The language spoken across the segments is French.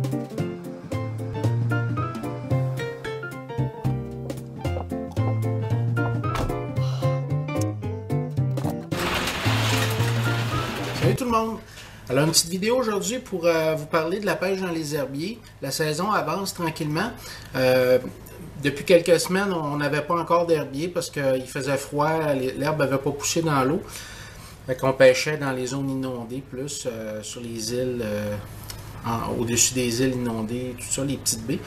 Salut tout le monde! Alors une petite vidéo aujourd'hui pour vous parler de la pêche dans les herbiers. La saison avance tranquillement. Depuis quelques semaines, on n'avait pas encore d'herbiers parce qu'il faisait froid, l'herbe n'avait pas poussé dans l'eau. Fait qu'on pêchait dans les zones inondées, plus sur les îles, au-dessus des îles inondées, tout ça, les petites baies.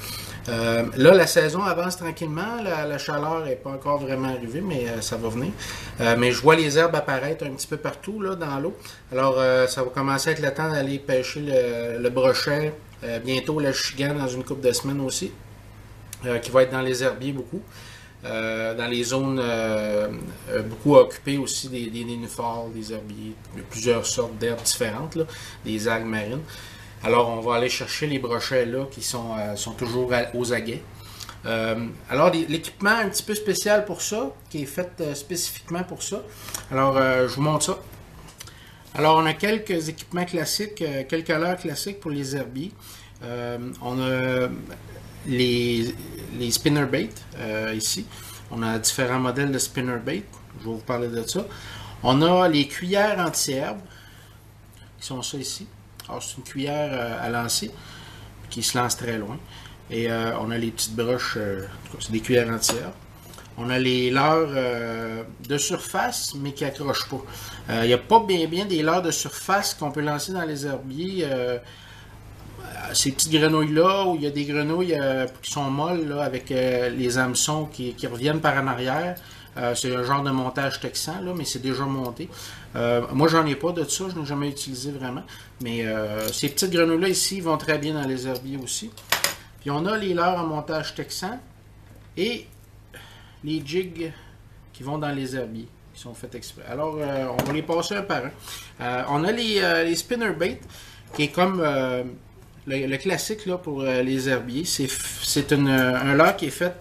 Là, la saison avance tranquillement. La chaleur n'est pas encore vraiment arrivée, mais ça va venir. Mais je vois les herbes apparaître un petit peu partout là, dans l'eau. Alors, ça va commencer à être le temps d'aller pêcher le brochet. Bientôt, le chigan dans une couple de semaines aussi, qui va être dans les herbiers beaucoup. Dans les zones beaucoup occupées aussi des nénuphars, des herbiers, de plusieurs sortes d'herbes différentes, là, des algues marines. Alors, on va aller chercher les brochets là qui sont toujours aux aguets. Alors, l'équipement un petit peu spécial pour ça, qui est fait spécifiquement pour ça. Alors, je vous montre ça. Alors, on a quelques équipements classiques, quelques leurres classiques pour les herbiers. On a les spinnerbait ici. On a différents modèles de spinnerbait. Je vais vous parler de ça. On a les cuillères anti-herbe, qui sont ça ici. Alors, c'est une cuillère à lancer qui se lance très loin. Et on a les petites broches, c'est des cuillères anti-herbe. On a les leurres de surface, mais qui n'accrochent pas. Il n'y a pas bien des leurres de surface qu'on peut lancer dans les herbiers. Ces petites grenouilles-là, où il y a des grenouilles qui sont molles, là, avec les hameçons qui reviennent par en arrière. C'est un genre de montage texan, là, mais c'est déjà monté. Moi, j'en ai pas de ça, je n'ai jamais utilisé vraiment. Mais ces petites grenouilles-là ici vont très bien dans les herbiers aussi. Puis on a les leurres en montage texan et les jigs qui vont dans les herbiers, qui sont faits exprès. Alors, on va les passer un par un. On a les spinnerbait, qui est comme le classique là, pour les herbiers. C'est un leurre qui est fait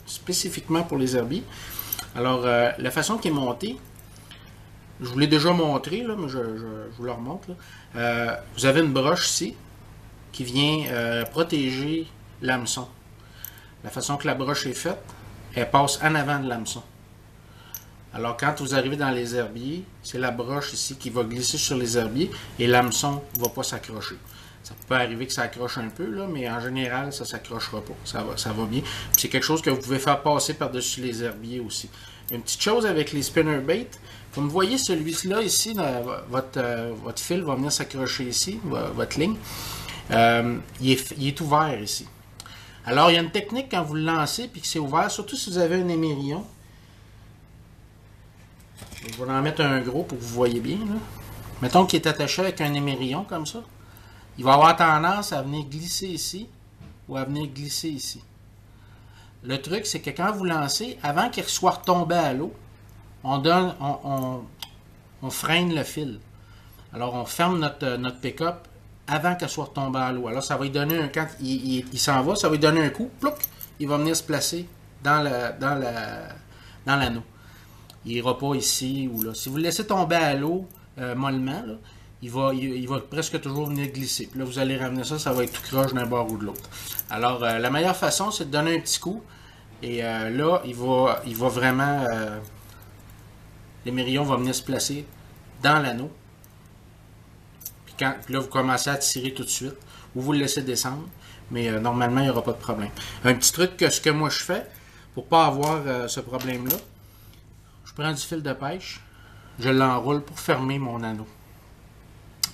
spécifiquement pour les herbiers. Alors, la façon qui est montée, je vous l'ai déjà montré, là, mais je vous le remonte. Là. Vous avez une broche ici qui vient protéger l'hameçon. La façon que la broche est faite, elle passe en avant de l'hameçon. Alors, quand vous arrivez dans les herbiers, c'est la broche ici qui va glisser sur les herbiers et l'hameçon ne va pas s'accrocher. Ça peut arriver que ça accroche un peu, là, mais en général, ça ne s'accrochera pas. Ça va bien. C'est quelque chose que vous pouvez faire passer par-dessus les herbiers aussi. Une petite chose avec les spinnerbait, comme vous voyez celui-là ici, votre fil va venir s'accrocher ici, votre ligne. Il est ouvert ici. Alors, il y a une technique quand vous le lancez et que c'est ouvert, surtout si vous avez un émerillon. Je vais en mettre un gros pour que vous voyez bien. Là. Mettons qu'il est attaché avec un émerillon comme ça. Il va avoir tendance à venir glisser ici ou à venir glisser ici. Le truc, c'est que quand vous lancez, avant qu'il soit retombé à l'eau, on freine le fil. Alors, on ferme notre pick-up avant qu'elle soit retombée à l'eau. Alors, ça va lui donner un... Quand il s'en va, ça va lui donner un coup. Plouc, il va venir se placer dans l'anneau. Il n'ira pas ici ou là. Si vous le laissez tomber à l'eau mollement, là, il va presque toujours venir glisser. Puis là, vous allez ramener ça, ça va être tout croche d'un bord ou de l'autre. Alors, la meilleure façon, c'est de donner un petit coup. Et là, il va vraiment... l'émerillon va venir se placer dans l'anneau. Puis là, vous commencez à tirer tout de suite. Ou vous le laissez descendre. Mais normalement, il n'y aura pas de problème. Un petit truc que ce que moi je fais, pour ne pas avoir ce problème-là, je prends du fil de pêche, je l'enroule pour fermer mon anneau.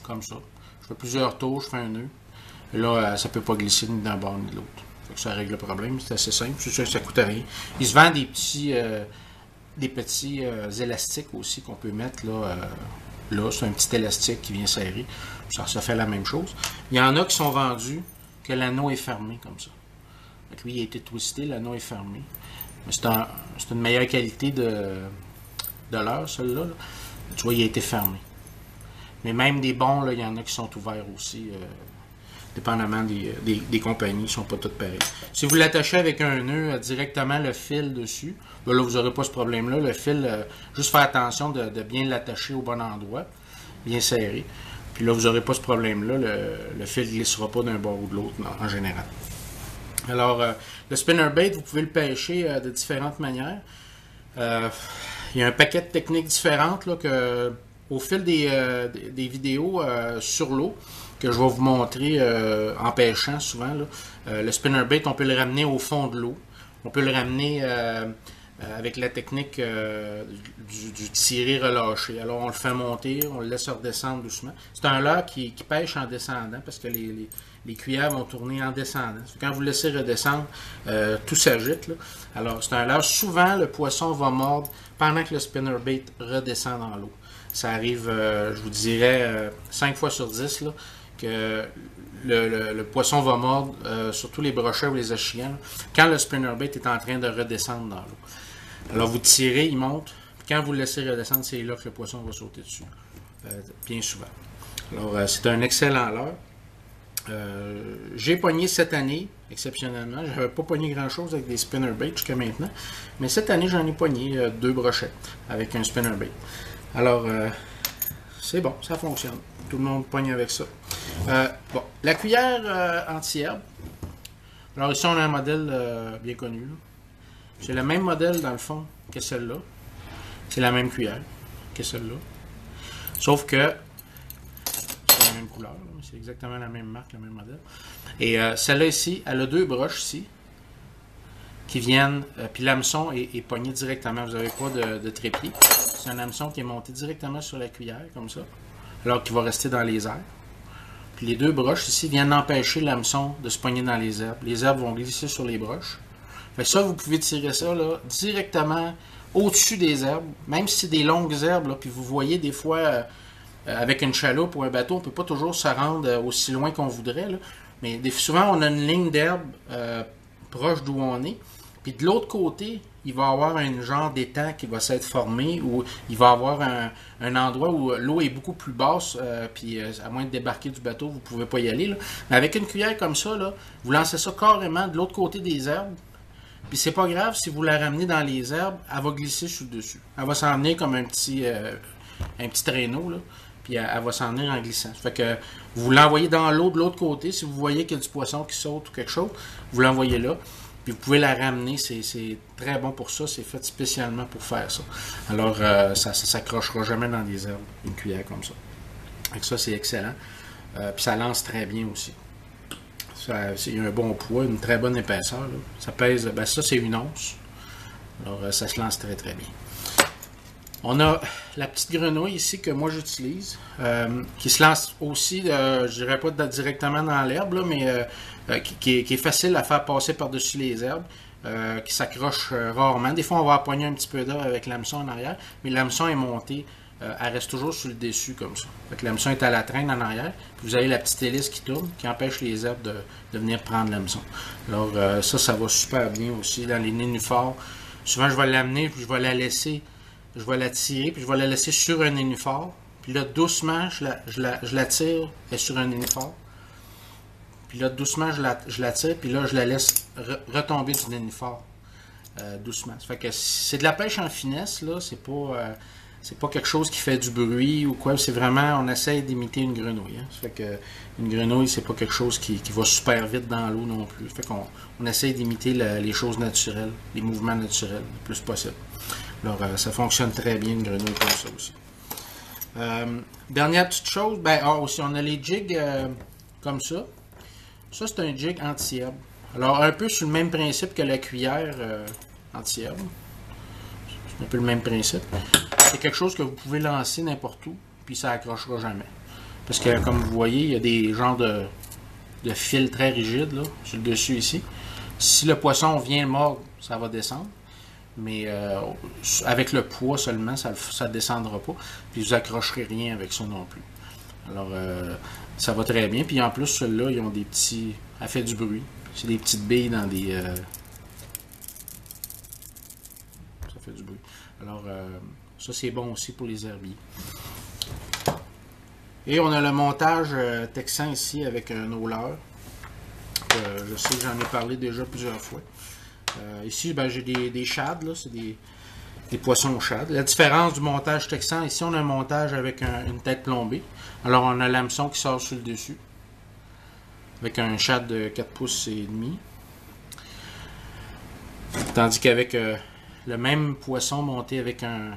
Comme ça. Je fais plusieurs tours, je fais un nœud. Et là, ça ne peut pas glisser ni d'un bord ni de l'autre. Ça règle le problème, c'est assez simple. C'est sûr que ça ne coûte rien. Il se vend des petits élastiques aussi qu'on peut mettre là. Là, c'est un petit élastique qui vient serrer. Ça fait la même chose. Il y en a qui sont vendus que l'anneau est fermé comme ça. Donc, lui, il a été twisté, l'anneau est fermé. Mais c'est une meilleure qualité de leurre, celui-là. Là. Tu vois, il a été fermé. Mais même des bons, là, il y en a qui sont ouverts aussi, dépendamment des compagnies, ils ne sont pas toutes pareilles. Si vous l'attachez avec un nœud directement le fil dessus, là, vous n'aurez pas ce problème-là. Le fil, juste faire attention de bien l'attacher au bon endroit, bien serré. Puis là, vous n'aurez pas ce problème-là. Le fil ne glissera pas d'un bord ou de l'autre en général. Alors, le spinnerbait, vous pouvez le pêcher de différentes manières. Il y a un paquet de techniques différentes là, au fil des vidéos sur l'eau que je vais vous montrer en pêchant souvent. Là. Le spinnerbait, on peut le ramener au fond de l'eau. On peut le ramener avec la technique du tirer-relâcher. Alors, on le fait monter, on le laisse redescendre doucement. C'est un leurre qui pêche en descendant parce que les cuillères vont tourner en descendant. Quand vous le laissez redescendre, tout s'agite. Là. Alors, c'est un leurre. Souvent, le poisson va mordre pendant que le spinnerbait redescend dans l'eau. Ça arrive, je vous dirais, 5 fois sur 10, là, que le poisson va mordre, surtout les brochets ou les achillants, quand le spinnerbait est en train de redescendre dans l'eau. Alors, vous tirez, il monte. Puis quand vous le laissez redescendre, c'est là que le poisson va sauter dessus. Bien souvent. Alors, c'est un excellent leurre. J'ai pogné cette année, exceptionnellement. Je n'avais pas pogné grand-chose avec des spinnerbaits jusqu'à maintenant. Mais cette année, j'en ai pogné 2 brochets avec un spinnerbait. Alors, c'est bon, ça fonctionne. Tout le monde pogne avec ça. Bon, la cuillère anti-herbe. Alors ici, on a un modèle bien connu. C'est le même modèle, dans le fond, que celle-là. C'est la même cuillère que celle-là. Sauf que c'est la même couleur. C'est exactement la même marque, le même modèle. Et celle-là ici, elle a 2 broches ici qui viennent, puis l'hameçon est pogné directement. Vous n'avez pas de trépied. C'est un hameçon qui est monté directement sur la cuillère, comme ça, alors qu'il va rester dans les airs. Puis les 2 broches ici viennent empêcher l'hameçon de se pogner dans les herbes. Les herbes vont glisser sur les broches. Fait que ça, vous pouvez tirer ça là, directement au-dessus des herbes, même si c'est des longues herbes, là, puis vous voyez des fois, avec une chaloupe ou un bateau, on ne peut pas toujours se rendre aussi loin qu'on voudrait, là. Mais souvent, on a une ligne d'herbe proche d'où on est. Puis de l'autre côté, il va y avoir un genre d'étang qui va s'être formé, ou il va y avoir un endroit où l'eau est beaucoup plus basse, puis à moins de débarquer du bateau, vous ne pouvez pas y aller. Là. Mais avec une cuillère comme ça, là, vous lancez ça carrément de l'autre côté des herbes, puis c'est pas grave si vous la ramenez dans les herbes, elle va glisser sur le dessus. Elle va s'en venir comme un petit traîneau, là, puis elle va s'en venir en glissant. Ça fait que vous l'envoyez dans l'eau de l'autre côté, si vous voyez qu'il y a du poisson qui saute ou quelque chose, vous l'envoyez là. Puis vous pouvez la ramener, c'est très bon pour ça, c'est fait spécialement pour faire ça. Alors, ça ne s'accrochera jamais dans des herbes, une cuillère comme ça. Avec ça, c'est excellent. Puis ça lance très bien aussi. Il y a un bon poids, une très bonne épaisseur. Là. Ça pèse, ben ça c'est 1 once. Alors, ça se lance très très bien. On a la petite grenouille ici que moi j'utilise, qui se lance aussi, je dirais pas directement dans l'herbe, là, mais qui est facile à faire passer par-dessus les herbes, qui s'accroche rarement. Des fois, on va empoigner un petit peu d'heure avec l'hameçon en arrière, mais l'hameçon est monté, elle reste toujours sur le dessus comme ça. L'hameçon est à la traîne en arrière, puis vous avez la petite hélice qui tourne, qui empêche les herbes de venir prendre l'hameçon. Alors ça va super bien aussi dans les nénuphars. Souvent, je vais l'amener, puis je vais la laisser. Je vais la tirer, puis je vais la laisser sur un nénuphar. Puis là, doucement, je la tire, elle est sur un nénuphar. Puis là, doucement, je la tire, puis là, je la laisse retomber du nénuphar. Doucement. Ça fait que c'est de la pêche en finesse, là. C'est pas quelque chose qui fait du bruit ou quoi. C'est vraiment, on essaie d'imiter une grenouille. Hein. Ça fait que une grenouille, c'est pas quelque chose qui va super vite dans l'eau non plus. Ça fait qu'on essaie d'imiter les choses naturelles, les mouvements naturels, le plus possible. Alors, ça fonctionne très bien, une grenouille comme ça aussi. Dernière petite chose, aussi, on a les jigs comme ça. Ça, c'est un jig anti-herbe. Alors, un peu sur le même principe que la cuillère anti-herbe. C'est un peu le même principe. C'est quelque chose que vous pouvez lancer n'importe où, puis ça accrochera jamais. Parce que, comme vous voyez, il y a des genres de fils très rigides là, sur le dessus ici. Si le poisson vient mordre, ça va descendre. Mais avec le poids seulement, ça ne descendra pas. Puis vous accrocherez rien avec ça non plus. Alors, ça va très bien. Puis en plus, ceux-là, ils ont des petits... Elle fait du bruit. C'est des petites billes dans des... Ça fait du bruit. Alors, ça, c'est bon aussi pour les herbiers. Et on a le montage texan ici avec un hauleur. Je sais que j'en ai parlé déjà plusieurs fois. Ici, j'ai des shads, là, c'est des poissons au shad. La différence du montage texan, ici on a un montage avec une tête plombée. Alors on a l'hameçon qui sort sur le dessus. Avec un shad de 4 pouces et demi. Tandis qu'avec le même poisson monté avec un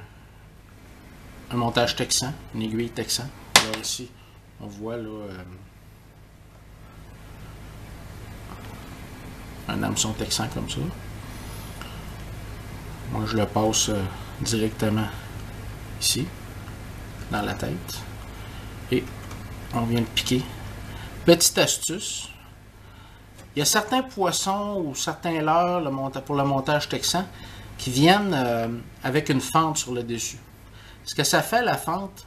montage texan, une aiguille texan. Alors ici, on voit là un hameçon texan comme ça. Moi je le passe directement ici, dans la tête. Et on vient de piquer. Petite astuce. Il y a certains poissons ou certains leurres pour le montage texan qui viennent avec une fente sur le dessus. Ce que ça fait la fente,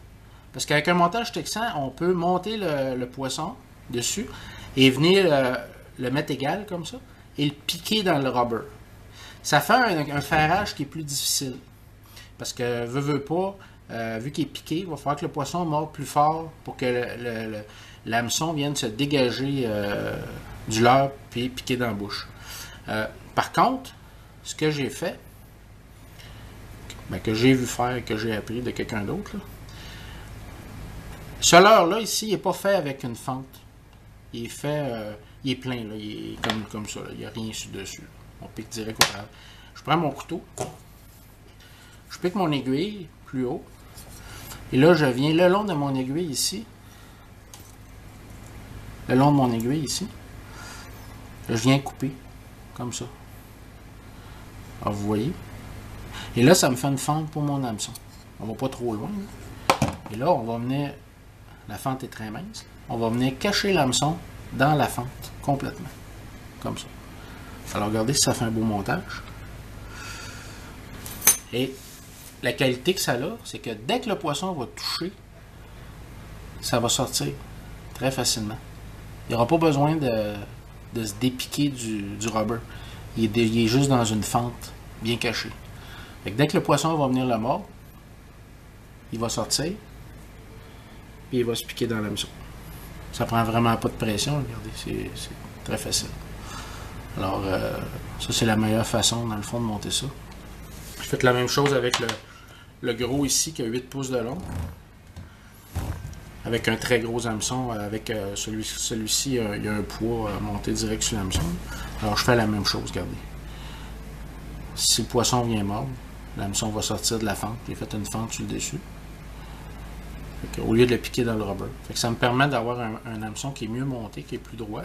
parce qu'avec un montage texan, on peut monter le poisson dessus et venir le mettre égal comme ça et le piquer dans le rubber. Ça fait un ferrage qui est plus difficile. Parce que veut pas, vu qu'il est piqué, il va falloir que le poisson morde plus fort pour que l'hameçon vienne se dégager du leurre puis piquer dans la bouche. Par contre, ce que j'ai fait, que j'ai vu faire, que j'ai appris de quelqu'un d'autre, ce leurre-là, ici, il n'est pas fait avec une fente. Il est fait, il est plein, là, il est comme ça, là, il n'y a rien dessus. On pique direct au travers. Je prends mon couteau, je pique mon aiguille plus haut, et là, je viens le long de mon aiguille ici, je viens couper, comme ça. Alors, vous voyez. Et là, ça me fait une fente pour mon hameçon. On va pas trop loin. Là. Et là, on va venir... La fente est très mince. On va venir cacher l'hameçon dans la fente, complètement. Comme ça. Alors, regardez si ça fait un beau montage. Et la qualité que ça a, c'est que dès que le poisson va toucher, ça va sortir très facilement. Il n'y aura pas besoin de se dépiquer du rubber. Il est juste dans une fente bien cachée. Fait que dès que le poisson va venir le mordre, il va sortir, puis il va se piquer dans l'hameçon. Ça prend vraiment pas de pression, regardez, c'est très facile. Alors, ça c'est la meilleure façon, dans le fond, de monter ça. Je fais la même chose avec le gros ici, qui a 8 pouces de long. Avec un très gros hameçon, avec celui-ci, il y a un poids monté direct sur l'hameçon. Alors, je fais la même chose, regardez. Si le poisson vient mordre, l'hameçon va sortir de la fente. J'ai fait une fente sur le dessus. Au lieu de le piquer dans le rubber. Fait que ça me permet d'avoir un hameçon qui est mieux monté, qui est plus droit.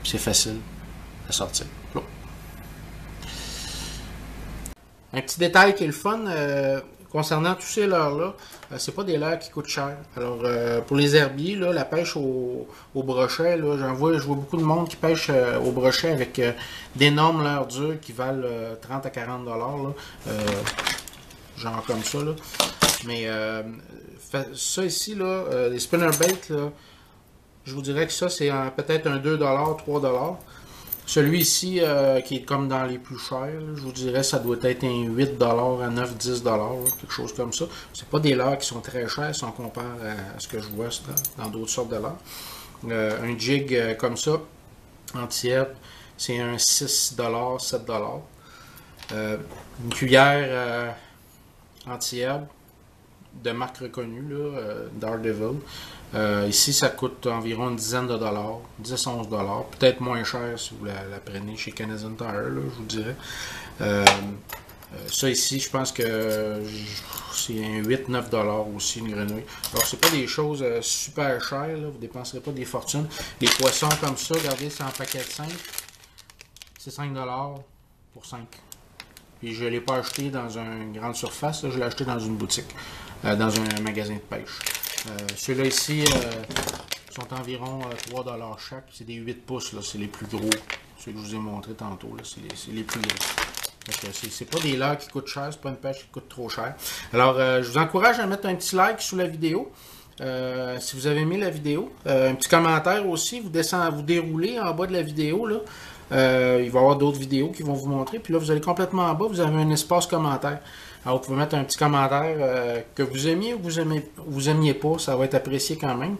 Puis c'est facile à sortir. Là. Un petit détail qui est le fun, concernant tous ces leurres-là, c'est pas des leurres qui coûtent cher. Alors, pour les herbiers, là, la pêche au brochet, là, je vois beaucoup de monde qui pêche au brochet avec d'énormes leurres dures qui valent 30 à 40 $, là, genre comme ça. Là. Mais ça ici, là, les spinnerbaits, là, je vous dirais que ça, c'est peut-être un 2 $, 3 $. Celui-ci, qui est comme dans les plus chers, là, je vous dirais ça doit être un 8 $ à 9, 10 $, là, quelque chose comme ça. C'est pas des leurres qui sont très chers si on compare à ce que je vois dans d'autres sortes de leurres. Un jig comme ça, anti-herbe, c'est un 6 $, 7 $. Une cuillère anti-herbe de marque reconnue, là, Daredevil. Ici, ça coûte environ une dizaine de dollars, 10-11 $, peut-être moins cher si vous la prenez chez Canadian Tire, là, je vous dirais. Ça ici, je pense que c'est un 8-9 $ aussi, une grenouille. Alors, c'est pas des choses super chères, là, vous ne dépenserez pas des fortunes. Les poissons comme ça, regardez, c'est en paquet de 5. C'est 5 $ pour 5. Puis je ne l'ai pas acheté dans une grande surface, là, je l'ai acheté dans une boutique, dans un magasin de pêche. Ceux-là ici sont environ 3 $ chaque. C'est des 8 pouces, c'est les plus gros. Ceux que je vous ai montré tantôt, c'est les plus gros. C'est pas des leurres qui coûtent cher, c'est pas une pêche qui coûte trop cher. Alors, je vous encourage à mettre un petit like sous la vidéo. Si vous avez aimé la vidéo, un petit commentaire aussi, vous déroulez en bas de la vidéo, là. Il va y avoir d'autres vidéos qui vont vous montrer. Puis là, vous allez complètement en bas, vous avez un espace commentaire. Alors, vous pouvez mettre un petit commentaire que vous aimiez ou vous aimiez pas, ça va être apprécié quand même.